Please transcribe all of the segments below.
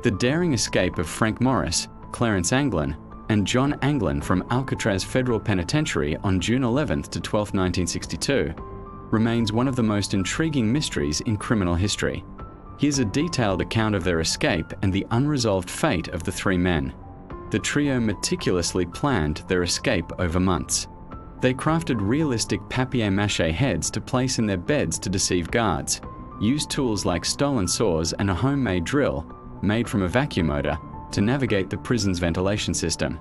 The daring escape of Frank Morris, Clarence Anglin, and John Anglin from Alcatraz Federal Penitentiary on June 11 to 12, 1962, remains one of the most intriguing mysteries in criminal history. Here's a detailed account of their escape and the unresolved fate of the three men. The trio meticulously planned their escape over months. They crafted realistic papier-mâché heads to place in their beds to deceive guards, used tools like stolen saws and a homemade drill, made from a vacuum motor, to navigate the prison's ventilation system,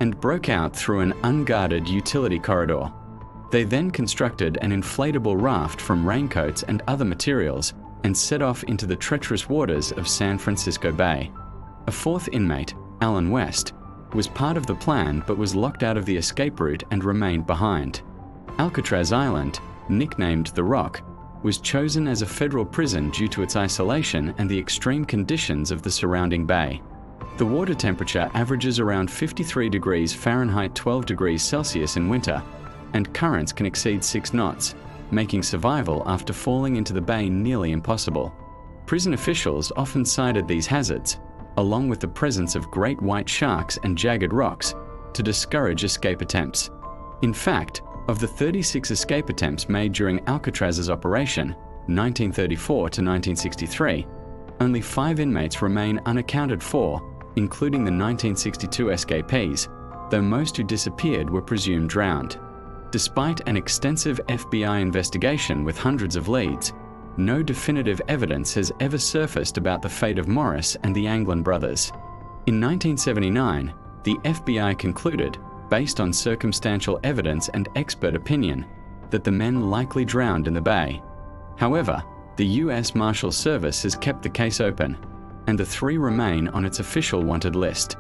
and broke out through an unguarded utility corridor. They then constructed an inflatable raft from raincoats and other materials and set off into the treacherous waters of San Francisco Bay. A fourth inmate, Alan West, was part of the plan but was locked out of the escape route and remained behind. Alcatraz Island, nicknamed The Rock, was chosen as a federal prison due to its isolation and the extreme conditions of the surrounding bay. The water temperature averages around 53 degrees Fahrenheit, 12 degrees Celsius in winter, and currents can exceed 6 knots, making survival after falling into the bay nearly impossible. Prison officials often cited these hazards, along with the presence of great white sharks and jagged rocks, to discourage escape attempts. In fact, of the 36 escape attempts made during Alcatraz's operation, 1934 to 1963, only 5 inmates remain unaccounted for, including the 1962 escapees, though most who disappeared were presumed drowned. Despite an extensive FBI investigation with hundreds of leads, no definitive evidence has ever surfaced about the fate of Morris and the Anglin brothers. In 1979, the FBI concluded, based on circumstantial evidence and expert opinion, that the men likely drowned in the bay. However, the U.S. Marshals Service has kept the case open, and the 3 remain on its official wanted list.